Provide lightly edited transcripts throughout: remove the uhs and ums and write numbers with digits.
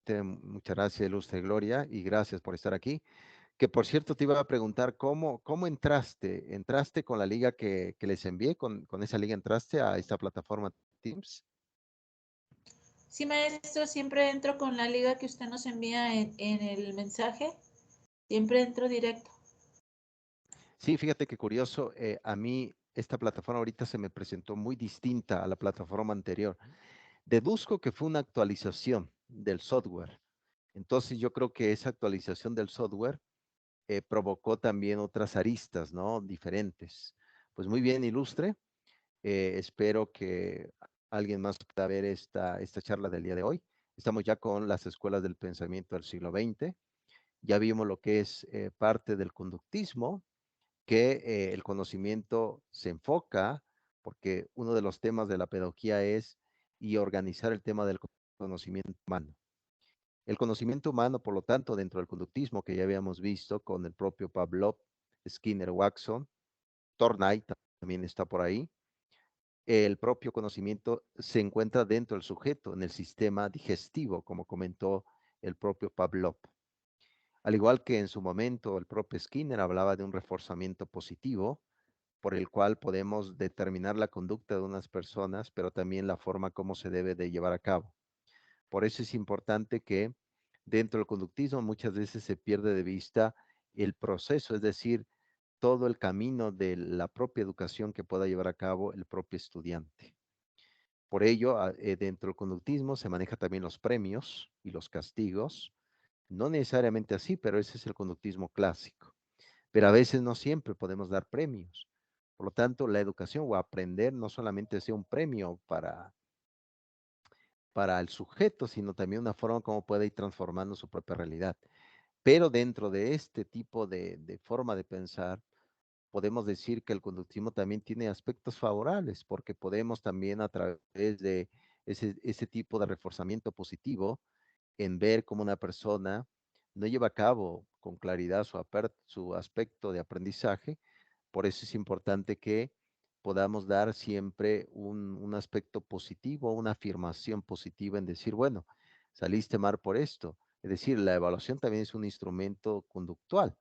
nuevamente. Muchas gracias, Ilustre Gloria, y gracias por estar aquí. Que por cierto, te iba a preguntar, ¿cómo entraste? ¿Entraste con la liga que les envié? ¿Con esa liga entraste a esta plataforma Teams? Sí, maestro, siempre entro con la liga que usted nos envía en el mensaje. Siempre entro directo. Sí, fíjate qué curioso. A mí esta plataforma ahorita se me presentó muy distinta a la plataforma anterior. Deduzco que fue una actualización del software. Entonces yo creo que esa actualización del software provocó también otras aristas, ¿no? Diferentes. Pues muy bien, Ilustre. Espero que alguien más pueda ver esta charla del día de hoy. Estamos ya con las escuelas del pensamiento del siglo XX. Ya vimos lo que es parte del conductismo, que el conocimiento se enfoca, porque uno de los temas de la pedagogía es y organizar el tema del conocimiento humano. El conocimiento humano, por lo tanto, dentro del conductismo que ya habíamos visto con el propio Pavlov, Skinner, Watson, Thorndike también está por ahí. El propio conocimiento se encuentra dentro del sujeto, en el sistema digestivo, como comentó el propio Pavlov. Al igual que en su momento el propio Skinner hablaba de un reforzamiento positivo, por el cual podemos determinar la conducta de unas personas, pero también la forma como se debe de llevar a cabo. Por eso es importante que dentro del conductismo muchas veces se pierde de vista el proceso, es decir, todo el camino de la propia educación que pueda llevar a cabo el propio estudiante. Por ello, dentro del conductismo se maneja también los premios y los castigos. No necesariamente así, pero ese es el conductismo clásico. Pero a veces no siempre podemos dar premios. Por lo tanto, la educación o aprender no solamente sea un premio para el sujeto, sino también una forma como puede ir transformando su propia realidad. Pero dentro de este tipo de forma de pensar, podemos decir que el conductismo también tiene aspectos favorables, porque podemos también a través de ese tipo de reforzamiento positivo, en ver cómo una persona no lleva a cabo con claridad su aspecto de aprendizaje. Por eso es importante que podamos dar siempre un aspecto positivo, una afirmación positiva en decir, bueno, saliste mal por esto. Es decir, la evaluación también es un instrumento conductual.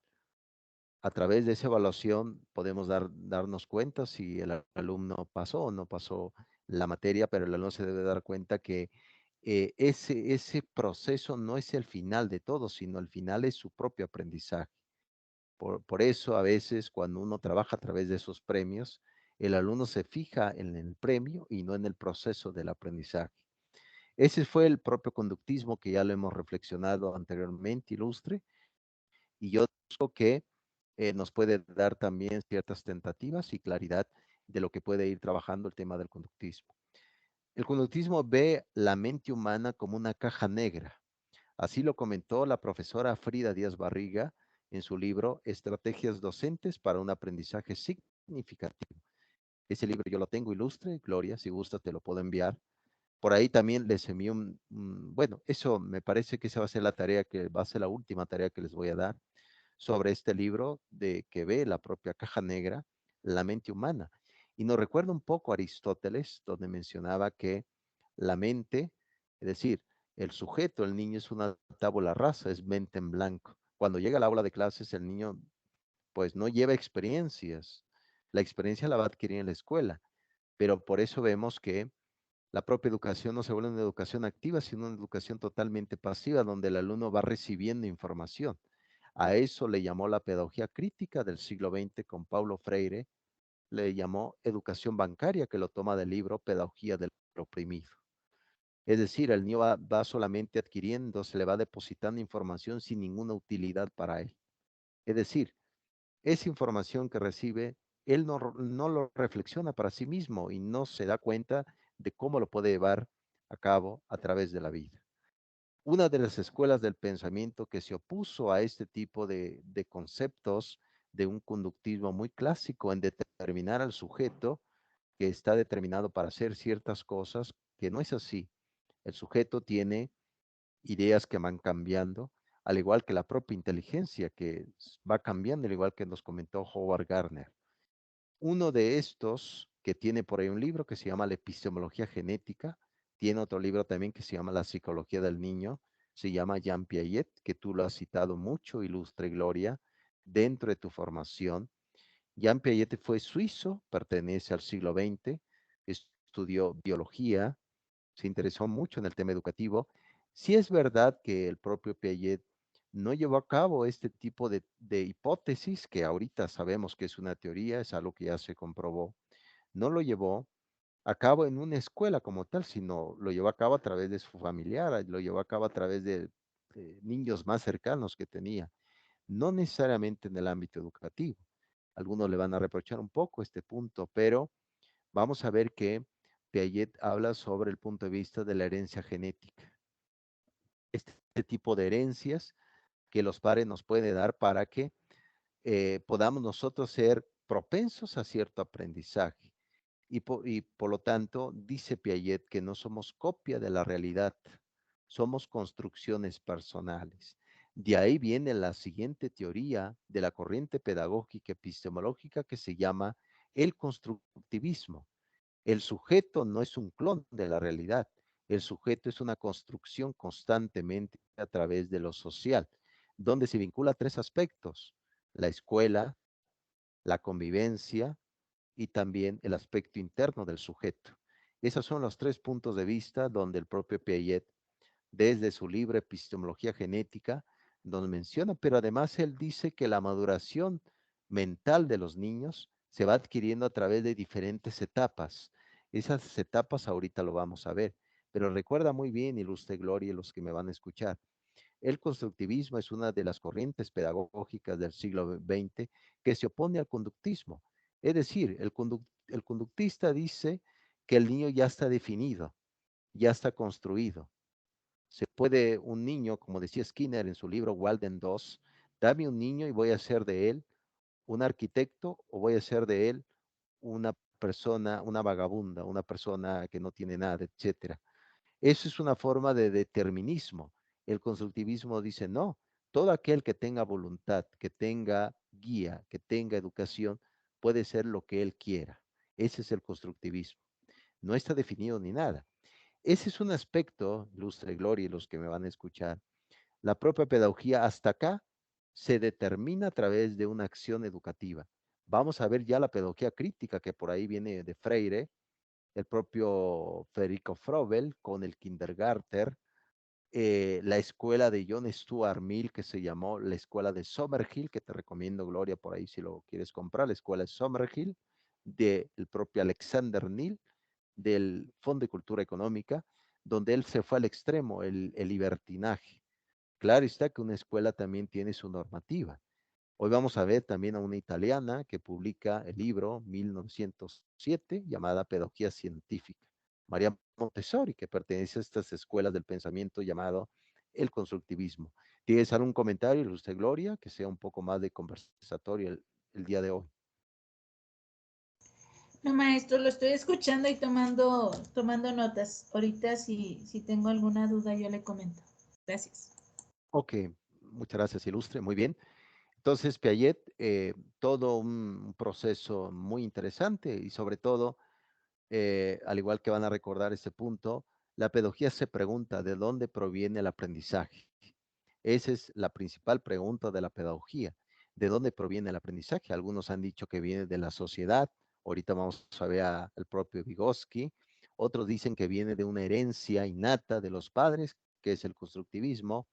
A través de esa evaluación podemos darnos cuenta si el alumno pasó o no pasó la materia, pero el alumno se debe dar cuenta que ese proceso no es el final de todo, sino el final es su propio aprendizaje. Por eso a veces cuando uno trabaja a través de esos premios, el alumno se fija en el premio y no en el proceso del aprendizaje. Ese fue el propio conductismo que ya lo hemos reflexionado anteriormente, Ilustre, y yo creo que nos puede dar también ciertas tentativas y claridad de lo que puede ir trabajando el tema del conductismo. El conductismo ve la mente humana como una caja negra. Así lo comentó la profesora Frida Díaz Barriga en su libro Estrategias docentes para un aprendizaje significativo. Ese libro yo lo tengo, Ilustre, Gloria, si gusta te lo puedo enviar. Por ahí también les envío bueno, eso me parece que esa va a ser la tarea que va a ser la última tarea que les voy a dar sobre este libro de que ve la propia caja negra, la mente humana. Y nos recuerda un poco a Aristóteles, donde mencionaba que la mente, es decir, el sujeto, el niño es una tabula rasa, es mente en blanco. Cuando llega al aula de clases, el niño pues no lleva experiencias. La experiencia la va a adquirir en la escuela, pero por eso vemos que la propia educación no se vuelve una educación activa, sino una educación totalmente pasiva, donde el alumno va recibiendo información. A eso le llamó la pedagogía crítica del siglo XX con Paulo Freire, le llamó educación bancaria, que lo toma del libro Pedagogía del oprimido. Es decir, el niño va solamente adquiriendo, se le va depositando información sin ninguna utilidad para él. Es decir, esa información que recibe, él no lo reflexiona para sí mismo y no se da cuenta de cómo lo puede llevar a cabo a través de la vida. Una de las escuelas del pensamiento que se opuso a este tipo de conceptos de un conductismo muy clásico en determinar al sujeto que está determinado para hacer ciertas cosas, que no es así. El sujeto tiene ideas que van cambiando, al igual que la propia inteligencia que va cambiando, al igual que nos comentó Howard Gardner. Uno de estos, que tiene por ahí un libro que se llama La epistemología genética, tiene otro libro también que se llama La psicología del niño, se llama Jean Piaget, que tú lo has citado mucho, Ilustre Gloria, dentro de tu formación. Jean Piaget fue suizo, pertenece al siglo XX, estudió biología, se interesó mucho en el tema educativo. Sí es verdad que el propio Piaget no llevó a cabo este tipo de hipótesis, que ahorita sabemos que es una teoría, es algo que ya se comprobó. No lo llevó a cabo en una escuela como tal, sino lo llevó a cabo a través de su familiar, lo llevó a cabo a través de niños más cercanos que tenía, no necesariamente en el ámbito educativo. Algunos le van a reprochar un poco este punto, pero vamos a ver que Piaget habla sobre el punto de vista de la herencia genética. Este tipo de herencias que los padres nos pueden dar para que podamos nosotros ser propensos a cierto aprendizaje. Y por lo tanto, dice Piaget que no somos copia de la realidad, somos construcciones personales. De ahí viene la siguiente teoría de la corriente pedagógica epistemológica que se llama el constructivismo. El sujeto no es un clon de la realidad, el sujeto es una construcción constantemente a través de lo social, donde se vincula tres aspectos: la escuela, la convivencia y también el aspecto interno del sujeto. Esos son los tres puntos de vista donde el propio Piaget, desde su libro Epistemología Genética, nos menciona, pero además él dice que la maduración mental de los niños se va adquiriendo a través de diferentes etapas. Esas etapas ahorita lo vamos a ver, pero recuerda muy bien, Ilustre Gloria, y los que me van a escuchar, el constructivismo es una de las corrientes pedagógicas del siglo XX que se opone al conductismo. Es decir, el conductista dice que el niño ya está definido, ya está construido. Se puede un niño, como decía Skinner en su libro Walden 2, dame un niño y voy a hacer de él un arquitecto o voy a hacer de él una persona, una vagabunda, una persona que no tiene nada, etcétera. Eso es una forma de determinismo. El constructivismo dice, no, todo aquel que tenga voluntad, que tenga guía, que tenga educación, puede ser lo que él quiera. Ese es el constructivismo. No está definido ni nada. Ese es un aspecto, Lustre Gloria y los que me van a escuchar. La propia pedagogía hasta acá se determina a través de una acción educativa. Vamos a ver ya la pedagogía crítica que por ahí viene de Freire, el propio Federico Froebel con el Kindergarten, la escuela de John Stuart Mill que se llamó la escuela de Summerhill, que te recomiendo, Gloria, por ahí si lo quieres comprar, la escuela de Summerhill, del propio Alexander Neal, del Fondo de Cultura Económica, donde él se fue al extremo, el libertinaje. Claro está que una escuela también tiene su normativa. Hoy vamos a ver también a una italiana que publica el libro 1907 llamada Pedagogía Científica, María Montessori, que pertenece a estas escuelas del pensamiento llamado el constructivismo. ¿Tienes algún comentario, usted, Gloria, que sea un poco más de conversatorio el día de hoy? No, maestro, lo estoy escuchando y tomando notas. Ahorita si tengo alguna duda yo le comento. Gracias. Ok, muchas gracias, Ilustre, muy bien. Entonces, Piaget, todo un proceso muy interesante y sobre todo al igual que van a recordar este punto, la pedagogía se pregunta de dónde proviene el aprendizaje. Esa es la principal pregunta de la pedagogía. ¿De dónde proviene el aprendizaje? Algunos han dicho que viene de la sociedad. Ahorita vamos a ver al propio Vygotsky. Otros dicen que viene de una herencia innata de los padres, que es el constructivismo.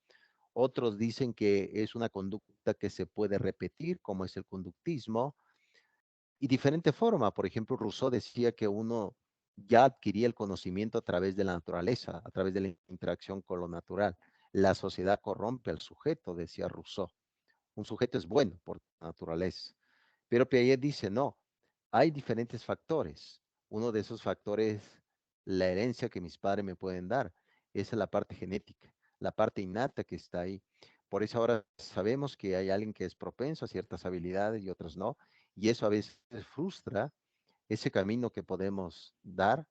Otros dicen que es una conducta que se puede repetir, como es el conductismo y diferente forma. Por ejemplo, Rousseau decía que uno ya adquiría el conocimiento a través de la naturaleza, a través de la interacción con lo natural. La sociedad corrompe al sujeto, decía Rousseau. Un sujeto es bueno por naturaleza. Pero Piaget dice, no, hay diferentes factores. Uno de esos factores, la herencia que mis padres me pueden dar, esa es la parte genética, la parte innata que está ahí. Por eso ahora sabemos que hay alguien que es propenso a ciertas habilidades y otras no, y eso a veces frustra ese camino que podemos dar,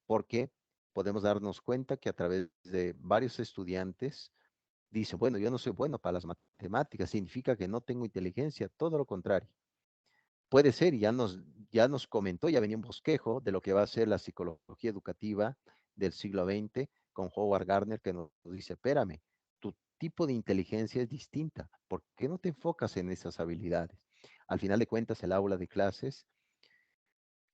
porque podemos darnos cuenta que a través de varios estudiantes dicen, bueno, yo no soy bueno para las matemáticas, significa que no tengo inteligencia, todo lo contrario. Puede ser, y ya nos comentó, ya venía un bosquejo de lo que va a ser la psicología educativa del siglo XX con Howard Gardner, que nos dice, espérame, tipo de inteligencia es distinta. ¿Por qué no te enfocas en esas habilidades? Al final de cuentas, el aula de clases,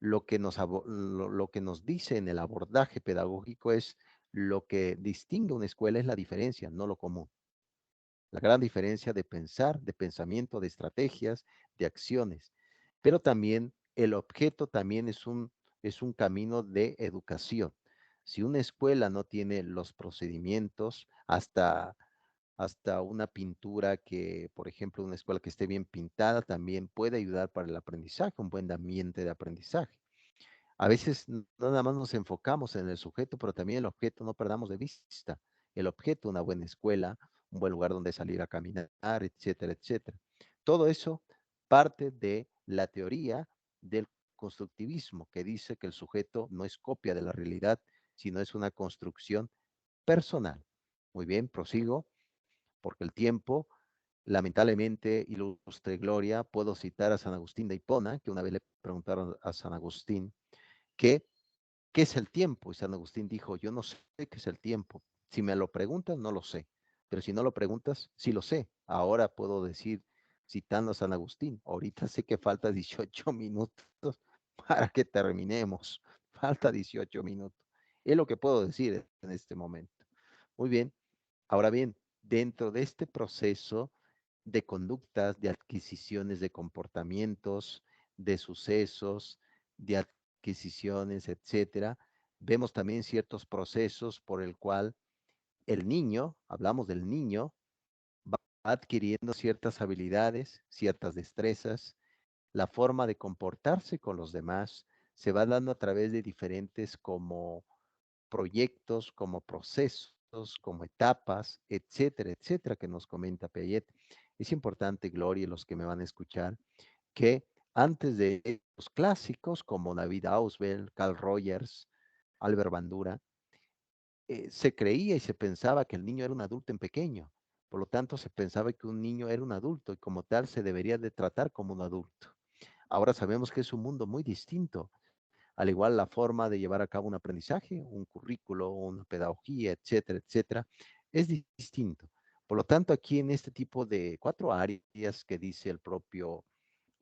lo que nos dice en el abordaje pedagógico es lo que distingue una escuela es la diferencia, no lo común. La gran diferencia de pensar, de pensamiento, de estrategias, de acciones. Pero también el objeto también es un camino de educación. Si una escuela no tiene los procedimientos, hasta una pintura que, por ejemplo, una escuela que esté bien pintada también puede ayudar para el aprendizaje, un buen ambiente de aprendizaje. A veces no nada más nos enfocamos en el sujeto, pero también el objeto, no perdamos de vista. El objeto, una buena escuela, un buen lugar donde salir a caminar, etcétera, etcétera. Todo eso parte de la teoría del constructivismo, que dice que el sujeto no es copia de la realidad, sino es una construcción personal. Muy bien, prosigo, porque el tiempo, lamentablemente, ilustre gloria, puedo citar a San Agustín de Hipona, que una vez le preguntaron a San Agustín, que ¿qué es el tiempo? Y San Agustín dijo, yo no sé qué es el tiempo. Si me lo preguntas, no lo sé. Pero si no lo preguntas, sí lo sé. Ahora puedo decir, citando a San Agustín, ahorita sé que falta 18 minutos para que terminemos. Falta 18 minutos. Es lo que puedo decir en este momento. Muy bien. Ahora bien, dentro de este proceso de conductas, de adquisiciones de comportamientos, de sucesos, de adquisiciones, etcétera, vemos también ciertos procesos por el cual el niño, hablamos del niño, va adquiriendo ciertas habilidades, ciertas destrezas, la forma de comportarse con los demás se va dando a través de diferentes como proyectos, como procesos, como etapas, etcétera, etcétera, que nos comenta Piaget. Es importante, Gloria, y los que me van a escuchar, que antes de los clásicos como David Ausubel, Carl Rogers, Albert Bandura, se creía y se pensaba que el niño era un adulto en pequeño. Por lo tanto, se pensaba que un niño era un adulto y como tal se debería de tratar como un adulto. Ahora sabemos que es un mundo muy distinto, al igual la forma de llevar a cabo un aprendizaje, un currículo, una pedagogía, etcétera, etcétera, es distinto. Por lo tanto, aquí en este tipo de 4 áreas que dice el propio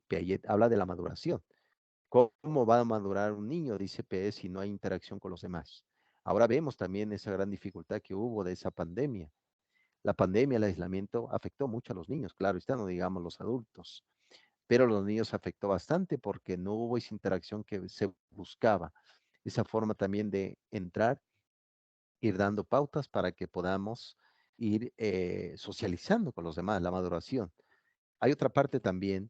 Piaget, habla de la maduración. ¿Cómo va a madurar un niño? Dice Piaget si no hay interacción con los demás. Ahora vemos también esa gran dificultad que hubo de esa pandemia. La pandemia, el aislamiento afectó mucho a los niños, claro, está no digamos los adultos, pero a los niños afectó bastante porque no hubo esa interacción que se buscaba, esa forma también de entrar, ir dando pautas para que podamos ir socializando con los demás, la maduración. Hay otra parte también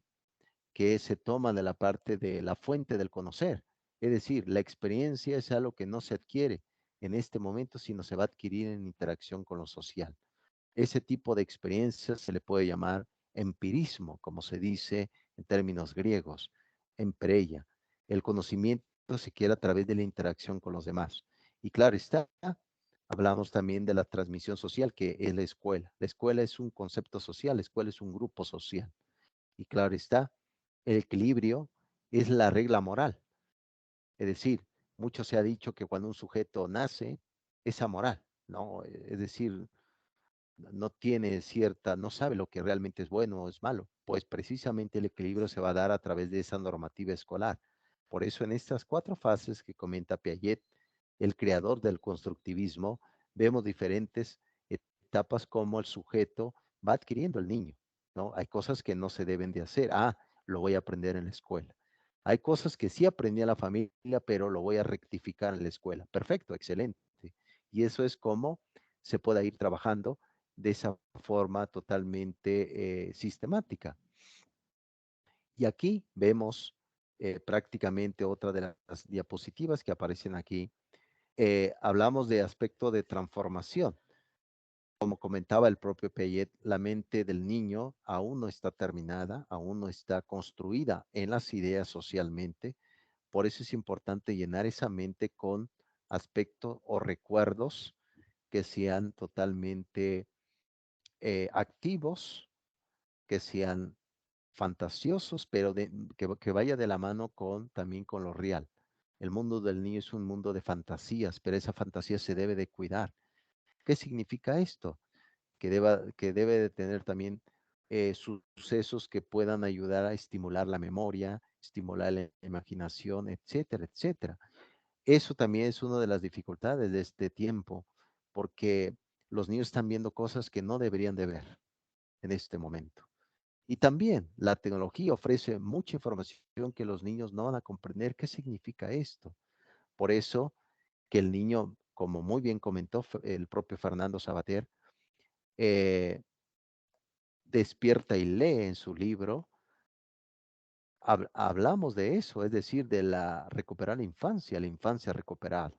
que se toma de la parte de la fuente del conocer, es decir, la experiencia es algo que no se adquiere en este momento, sino se va a adquirir en interacción con lo social. Ese tipo de experiencias se le puede llamar empirismo, como se dice en términos griegos, empereia. El conocimiento se quiere a través de la interacción con los demás. Y claro está, hablamos también de la transmisión social, que es la escuela. La escuela es un concepto social, la escuela es un grupo social. Y claro está, el equilibrio es la regla moral. Es decir, mucho se ha dicho que cuando un sujeto nace, es amoral, ¿no? Es decir, no tiene cierta, no sabe lo que realmente es bueno o es malo, pues precisamente el equilibrio se va a dar a través de esa normativa escolar. Por eso en estas 4 fases que comenta Piaget, el creador del constructivismo, vemos diferentes etapas como el sujeto va adquiriendo el niño, ¿no? Hay cosas que no se deben de hacer. Ah, lo voy a aprender en la escuela. Hay cosas que sí aprendí en la familia, pero lo voy a rectificar en la escuela. Perfecto, excelente. Y eso es como se pueda ir trabajando de esa forma totalmente sistemática. Y aquí vemos prácticamente otra de las diapositivas que aparecen aquí. Hablamos de aspecto de transformación. Como comentaba el propio Piaget, la mente del niño aún no está terminada, aún no está construida en las ideas socialmente. Por eso es importante llenar esa mente con aspectos o recuerdos que sean totalmente activos, que sean fantasiosos, pero que vaya de la mano con también con lo real. El mundo del niño es un mundo de fantasías, pero esa fantasía se debe de cuidar. ¿Qué significa esto? que debe de tener también sucesos que puedan ayudar a estimular la memoria, estimular la imaginación, etcétera, etcétera. Eso también es una de las dificultades de este tiempo, porque los niños están viendo cosas que no deberían de ver en este momento. Y también la tecnología ofrece mucha información que los niños no van a comprender qué significa esto. Por eso que el niño, como muy bien comentó el propio Fernando Sabater, eh, despierta y lee en su libro, hablamos de eso, es decir, de recuperar la infancia recuperada.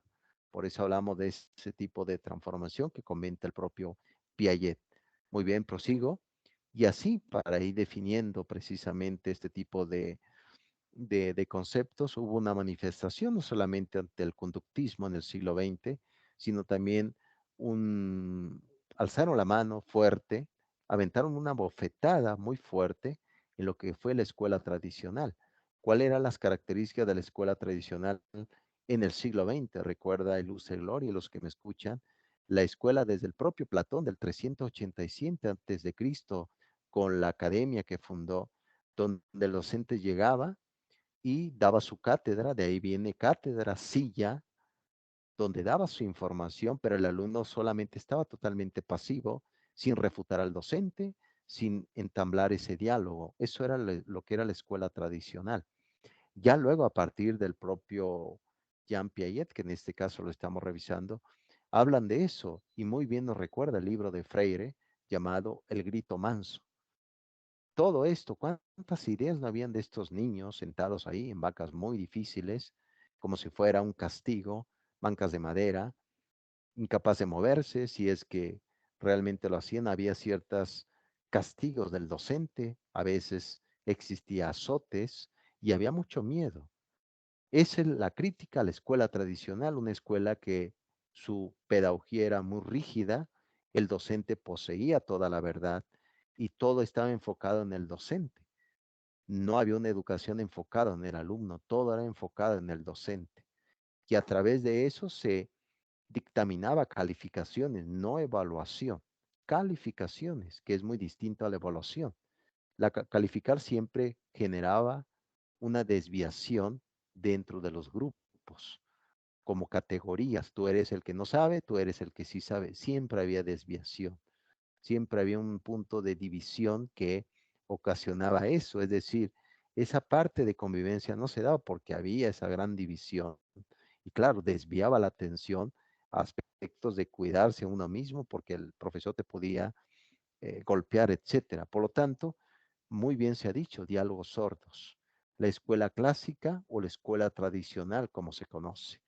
Por eso hablamos de ese tipo de transformación que comenta el propio Piaget. Muy bien, prosigo. Y así, para ir definiendo precisamente este tipo de conceptos, hubo una manifestación no solamente ante el conductismo en el siglo XX, sino también un, alzaron la mano fuerte, aventaron una bofetada muy fuerte en lo que fue la escuela tradicional. ¿Cuáles eran las características de la escuela tradicional en el siglo XX? Recuerda, Luz y Gloria, los que me escuchan, la escuela desde el propio Platón del 387 antes de Cristo, con la academia que fundó, donde el docente llegaba y daba su cátedra, de ahí viene cátedra, silla, donde daba su información, pero el alumno solamente estaba totalmente pasivo, sin refutar al docente, sin entablar ese diálogo. Eso era lo que era la escuela tradicional. Ya luego, a partir del propio Jean Piaget, que en este caso lo estamos revisando, hablan de eso y muy bien nos recuerda el libro de Freire llamado El Grito Manso. Todo esto, cuántas ideas no habían de estos niños sentados ahí en bancas muy difíciles, como si fuera un castigo, bancas de madera, incapaz de moverse, si es que realmente lo hacían, había ciertos castigos del docente, a veces existía azotes y había mucho miedo. Esa es la crítica a la escuela tradicional, una escuela que su pedagogía era muy rígida, el docente poseía toda la verdad y todo estaba enfocado en el docente. No había una educación enfocada en el alumno, todo era enfocado en el docente. Y a través de eso se dictaminaba calificaciones, no evaluación. Calificaciones, que es muy distinto a la evaluación. Calificar siempre generaba una desviación dentro de los grupos, como categorías. Tú eres el que no sabe, tú eres el que sí sabe. Siempre había desviación, siempre había un punto de división que ocasionaba eso. Es decir, esa parte de convivencia no se daba porque había esa gran división. Y claro, desviaba la atención a aspectos de cuidarse a uno mismo porque el profesor te podía golpear, etcétera. Por lo tanto, muy bien se ha dicho, diálogos sordos. La escuela clásica o la escuela tradicional, como se conoce.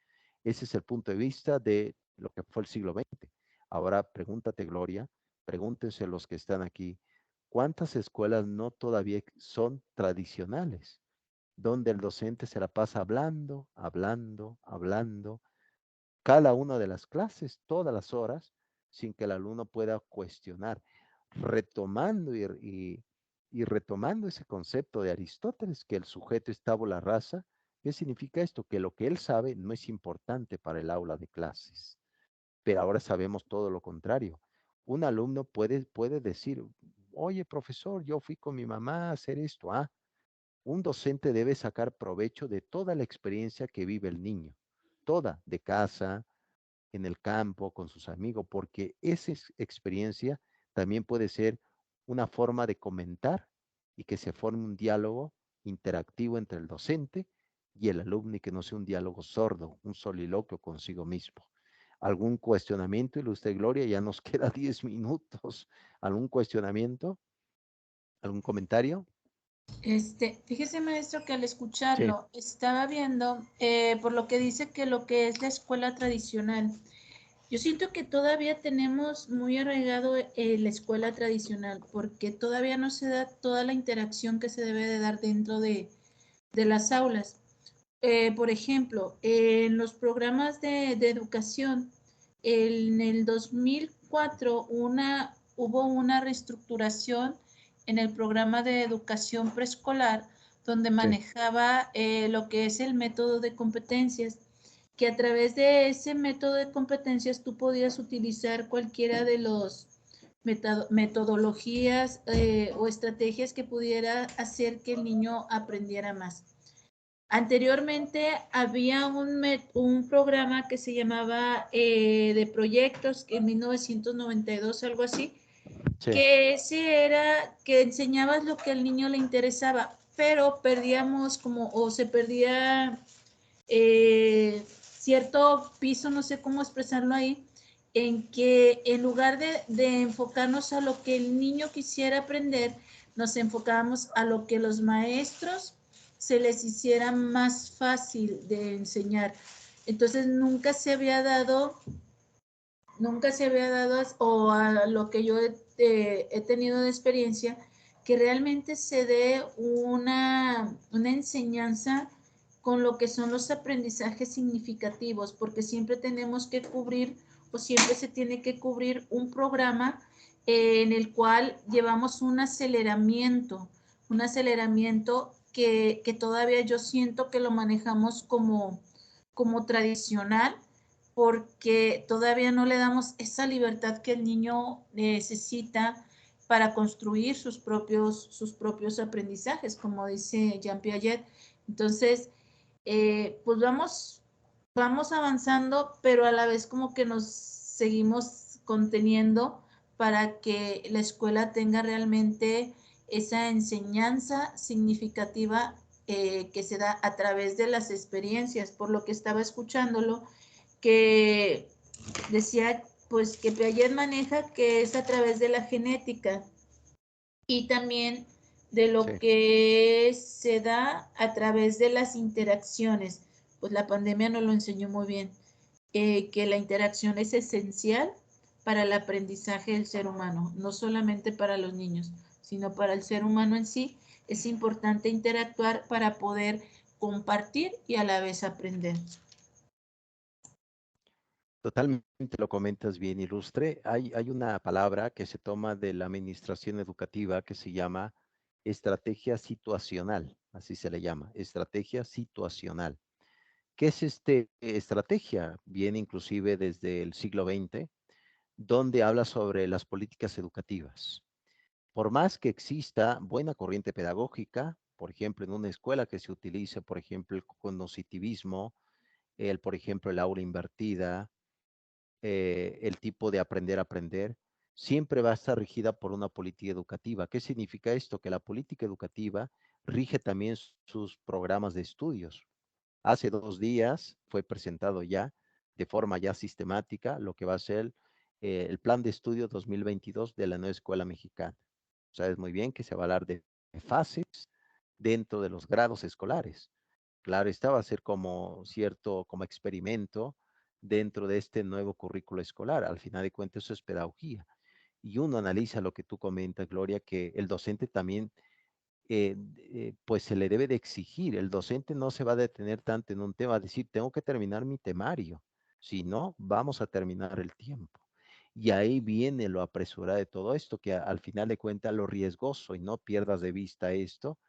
Ese es el punto de vista de lo que fue el siglo XX. Ahora pregúntate, Gloria, pregúntense los que están aquí, ¿cuántas escuelas no todavía son tradicionales? Donde el docente se la pasa hablando, hablando, hablando, cada una de las clases, todas las horas, sin que el alumno pueda cuestionar, retomando y retomando ese concepto de Aristóteles, que el sujeto es tabula rasa. ¿Qué significa esto? Que lo que él sabe no es importante para el aula de clases, pero ahora sabemos todo lo contrario. Un alumno puede decir, oye, profesor, yo fui con mi mamá a hacer esto. Ah, un docente debe sacar provecho de toda la experiencia que vive el niño, toda, de casa, en el campo, con sus amigos, porque esa experiencia también puede ser una forma de comentar y que se forme un diálogo interactivo entre el docente y el alumno y que no sea un diálogo sordo, un soliloquio consigo mismo. ¿Algún cuestionamiento, Ilustre Gloria? Ya nos queda 10 minutos. ¿Algún cuestionamiento? ¿Algún comentario? Fíjese, maestro, que al Sí, escucharlo estaba viendo, por lo que dice que lo que es la escuela tradicional, yo siento que todavía tenemos muy arraigado la escuela tradicional, porque todavía no se da toda la interacción que se debe de dar dentro de las aulas. Por ejemplo, en los programas de educación, en el 2004 hubo una reestructuración en el programa de educación preescolar donde sí, manejaba lo que es el método de competencias, que a través de ese método de competencias tú podías utilizar cualquiera de los metodologías o estrategias que pudiera hacer que el niño aprendiera más. Anteriormente había un programa que se llamaba de proyectos, que en 1992, algo así, Sí, que ese era que enseñabas lo que al niño le interesaba, pero perdíamos como, o se perdía cierto piso, no sé cómo expresarlo ahí, en que en lugar de enfocarnos a lo que el niño quisiera aprender, nos enfocábamos a lo que los maestros se les hiciera más fácil de enseñar. Entonces nunca se había dado, o a lo que yo he tenido de experiencia, que realmente se dé una enseñanza con lo que son los aprendizajes significativos, porque siempre tenemos que cubrir o siempre se tiene que cubrir un programa en el cual llevamos un aceleramiento que todavía yo siento que lo manejamos como tradicional, porque todavía no le damos esa libertad que el niño necesita para construir sus propios aprendizajes, como dice Jean Piaget. Entonces, pues vamos avanzando, pero a la vez como que nos seguimos conteniendo para que la escuela tenga realmente esa enseñanza significativa que se da a través de las experiencias. Por lo que estaba escuchándolo, que decía pues que Piaget maneja que es a través de la genética y también de lo sí. que se da a través de las interacciones. Pues la pandemia nos lo enseñó muy bien, que la interacción es esencial para el aprendizaje del ser humano, no solamente para los niños, sino para el ser humano en sí. Es importante interactuar para poder compartir y a la vez aprender. Totalmente lo comentas bien, Ilustre. Hay una palabra que se toma de la administración educativa que se llama estrategia situacional, así se le llama, estrategia situacional. ¿Qué es estrategia? Viene inclusive desde el siglo XX, donde habla sobre las políticas educativas. Por más que exista buena corriente pedagógica, por ejemplo, en una escuela que se utilice, por ejemplo, el cognitivismo, por ejemplo, el aula invertida, el tipo de aprender a aprender, siempre va a estar regida por una política educativa. ¿Qué significa esto? Que la política educativa rige también sus programas de estudios. Hace 2 días fue presentado ya de forma ya sistemática lo que va a ser el plan de estudio 2022 de la nueva escuela mexicana. Sabes muy bien que se va a hablar de fases dentro de los grados escolares. Claro, esta va a ser como cierto, como experimento dentro de este nuevo currículo escolar. Al final de cuentas, eso es pedagogía. Y uno analiza lo que tú comentas, Gloria, que el docente también, pues se le debe de exigir. El docente no se va a detener tanto en un tema, a decir, tengo que terminar mi temario. Si no, vamos a terminar el tiempo. Y ahí viene lo apresurado de todo esto, que al final de cuentas lo riesgoso, y no pierdas de vista esto,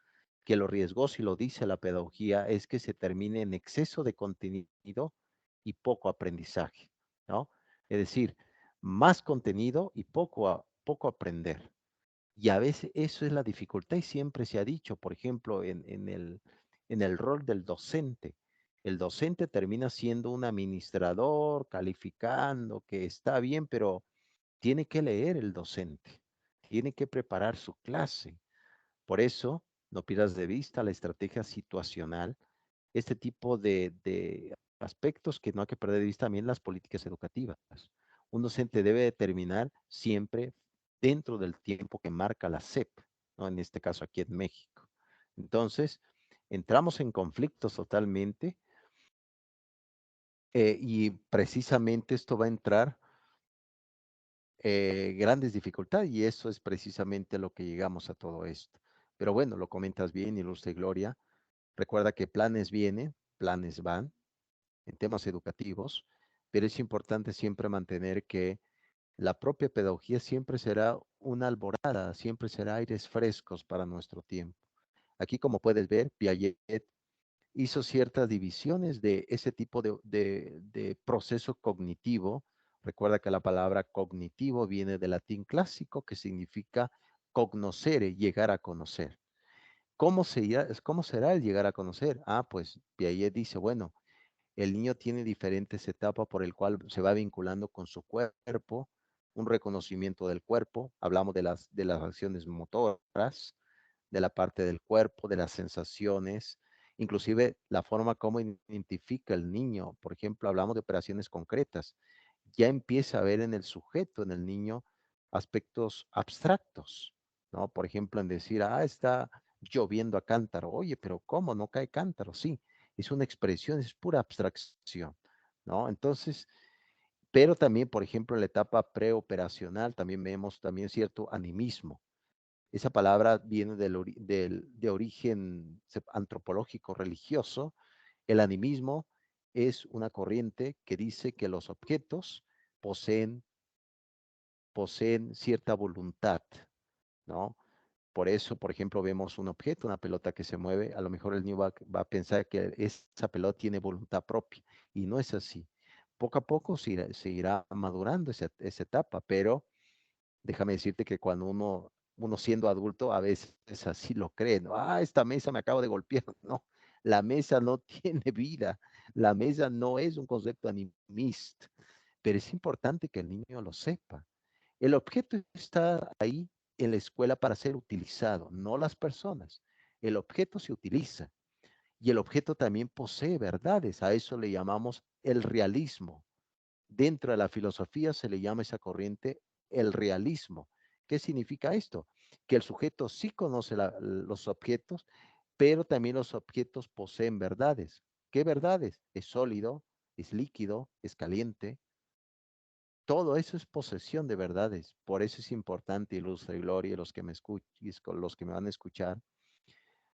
que lo riesgoso, y lo dice la pedagogía, es que se termine en exceso de contenido y poco aprendizaje, ¿no? Es decir, más contenido y poco aprender. Y a veces eso es la dificultad y siempre se ha dicho, por ejemplo, en el rol del docente. El docente termina siendo un administrador, calificando, que está bien, pero tiene que leer el docente, tiene que preparar su clase. Por eso, no pierdas de vista la estrategia situacional, este tipo de aspectos que no hay que perder de vista también las políticas educativas. Un docente debe determinar siempre dentro del tiempo que marca la SEP, ¿no? En este caso aquí en México. Entonces, entramos en conflictos totalmente y precisamente esto va a entrar grandes dificultades y eso es precisamente lo que llegamos a todo esto. Pero bueno, lo comentas bien, Ilustre Gloria. Recuerda que planes vienen, planes van en temas educativos, pero es importante siempre mantener que la propia pedagogía siempre será una alborada, siempre será aires frescos para nuestro tiempo. Aquí, como puedes ver, Piaget hizo ciertas divisiones de ese tipo de proceso cognitivo Recuerda que la palabra cognitivo viene del latín clásico que significa cognoscere, llegar a conocer. ¿Cómo será el llegar a conocer? Ah, pues Piaget dice, bueno, el niño tiene diferentes etapas por el cual se va vinculando con su cuerpo, un reconocimiento del cuerpo, hablamos de las acciones motoras, de la parte del cuerpo, de las sensaciones, inclusive la forma como identifica el niño. Por ejemplo, hablamos de operaciones concretas. Ya empieza a ver en el sujeto, en el niño, aspectos abstractos, ¿no? Por ejemplo, en decir, está lloviendo a cántaro. Oye, pero ¿cómo? No cae cántaro. Sí, es una expresión, es pura abstracción, ¿no? Entonces, pero también, por ejemplo, en la etapa preoperacional también vemos también cierto animismo. Esa palabra viene de origen antropológico religioso. El animismo es una corriente que dice que los objetos poseen, poseen cierta voluntad, ¿no? Por eso, por ejemplo, vemos un objeto, una pelota que se mueve, a lo mejor el niño va a pensar que esa pelota tiene voluntad propia y no es así. Poco a poco se irá madurando esa etapa, pero déjame decirte que cuando uno siendo adulto a veces así lo cree, ¿no? Esta mesa me acabo de golpear. No, la mesa no tiene vida, la mesa no es un concepto animista, pero es importante que el niño lo sepa. El objeto está ahí en la escuela para ser utilizado, no las personas. El objeto se utiliza y el objeto también posee verdades. A eso le llamamos el realismo. Dentro de la filosofía se le llama esa corriente el realismo. ¿Qué significa esto? Que el sujeto sí conoce los objetos, pero también los objetos poseen verdades. ¿Qué verdades? Es sólido, es líquido, es caliente. Todo eso es posesión de verdades. Por eso es importante, Ilustre Gloria, los que me escuchan, los que me van a escuchar.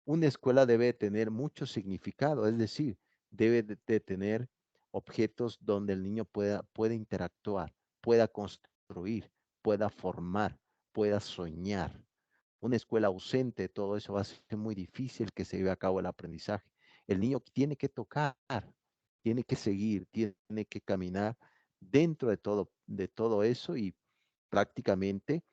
Una escuela debe tener mucho significado, es decir, debe de tener objetos donde el niño pueda interactuar, pueda construir, pueda formar, pueda soñar. Una escuela ausente de todo eso va a ser muy difícil que se lleve a cabo el aprendizaje. El niño tiene que tocar, tiene que seguir, tiene que caminar dentro de todo eso y prácticamente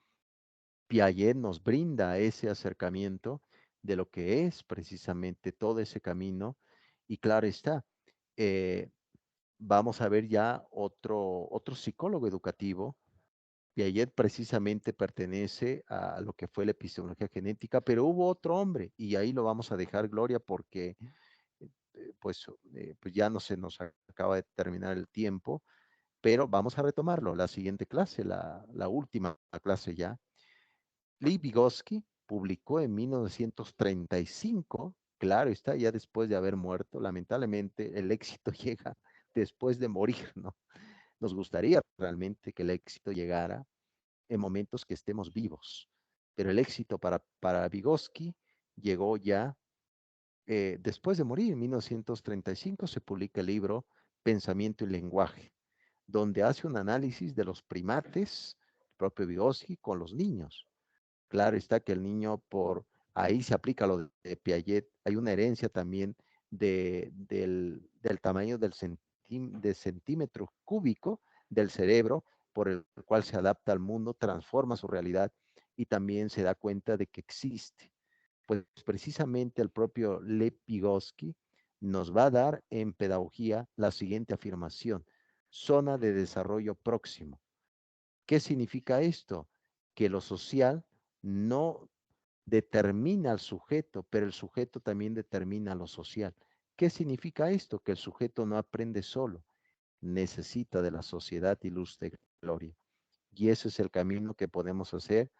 Piaget nos brinda ese acercamiento de lo que es precisamente todo ese camino. Y claro está, eh, vamos a ver ya otro psicólogo educativo. Piaget precisamente pertenece a lo que fue la epistemología genética, pero hubo otro hombre, y ahí lo vamos a dejar, Gloria, porque pues ya no se nos acaba de terminar el tiempo, pero vamos a retomarlo, la siguiente clase, la última clase ya. Lee Vygotsky publicó en 1935, claro está, ya después de haber muerto, lamentablemente el éxito llega después de morir, ¿no? Nos gustaría realmente que el éxito llegara en momentos que estemos vivos, pero el éxito para Vygotsky llegó ya después de morir. En 1935 se publica el libro Pensamiento y Lenguaje, donde hace un análisis de los primates, el propio Vygotsky, con los niños. Claro está que el niño ahí se aplica lo de Piaget, hay una herencia también del tamaño de centímetro cúbico del cerebro por el cual se adapta al mundo, transforma su realidad y también se da cuenta de que existe. Pues precisamente el propio Lev Vygotsky nos va a dar en pedagogía la siguiente afirmación: zona de desarrollo próximo. ¿Qué significa esto? Que lo social no determina al sujeto, pero el sujeto también determina lo social. ¿Qué significa esto? Que el sujeto no aprende solo, necesita de la sociedad y luz de gloria. Y ese es el camino que podemos hacer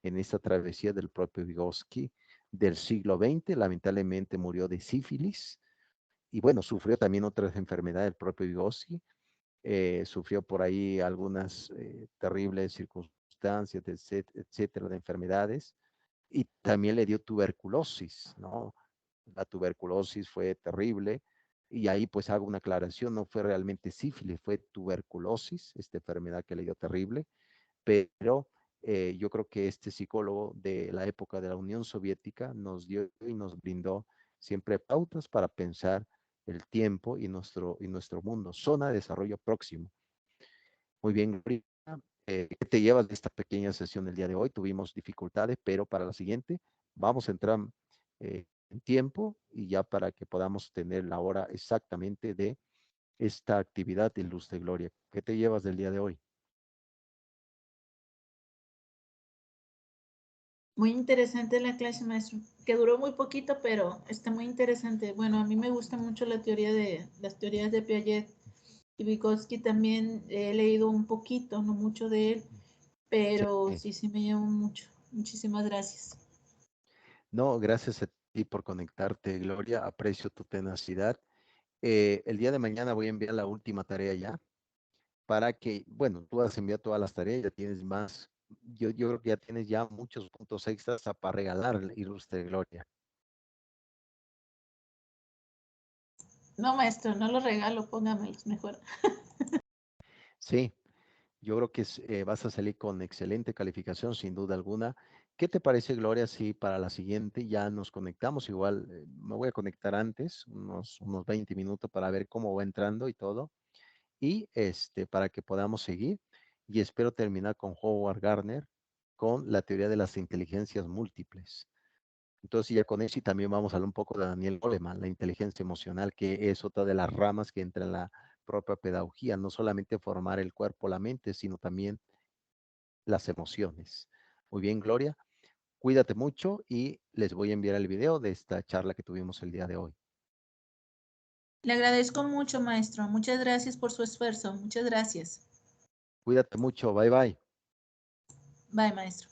en esta travesía del propio Vygotsky del siglo XX. Lamentablemente murió de sífilis y bueno, sufrió también otras enfermedades del propio Vygotsky. Sufrió por ahí algunas terribles circunstancias, etcétera, de enfermedades y también le dio tuberculosis, ¿no? La tuberculosis fue terrible y ahí pues hago una aclaración, no fue realmente sífilis, fue tuberculosis, esta enfermedad que le dio terrible, pero yo creo que este psicólogo de la época de la Unión Soviética nos dio y nos brindó siempre pautas para pensar el tiempo y nuestro mundo, zona de desarrollo próximo. Muy bien, Gloria. ¿Qué te llevas de esta pequeña sesión el día de hoy? Tuvimos dificultades, pero para la siguiente vamos a entrar en tiempo y ya para que podamos tener la hora exactamente de esta actividad de Luz de Gloria. ¿Qué te llevas del día de hoy? Muy interesante la clase, maestro, que duró muy poquito, pero está muy interesante. Bueno, a mí me gusta mucho las teorías de Piaget y Vygotsky también he leído un poquito, no mucho de él, pero Sí. sí, sí me llevo mucho. Muchísimas gracias. No, gracias a ti por conectarte, Gloria. Aprecio tu tenacidad. El día de mañana voy a enviar la última tarea ya para que, bueno, tú has enviado todas las tareas, ya tienes más. Yo creo que ya tienes ya muchos puntos extras para regalar, Ilustre Gloria. No, maestro, no los regalo, póngamelos mejor. Sí, yo creo que vas a salir con excelente calificación, sin duda alguna. ¿Qué te parece, Gloria, si para la siguiente ya nos conectamos? Igual me voy a conectar antes, unos 20 minutos para ver cómo va entrando y todo, y para que podamos seguir. Y espero terminar con Howard Gardner, con la teoría de las inteligencias múltiples. Entonces ya con eso y también vamos a hablar un poco de Daniel Goleman, la inteligencia emocional, que es otra de las ramas que entra en la propia pedagogía, no solamente formar el cuerpo, la mente, sino también las emociones. Muy bien, Gloria, cuídate mucho y les voy a enviar el video de esta charla que tuvimos el día de hoy. Le agradezco mucho, maestro. Muchas gracias por su esfuerzo. Muchas gracias. Cuídate mucho, bye bye. Bye, maestro.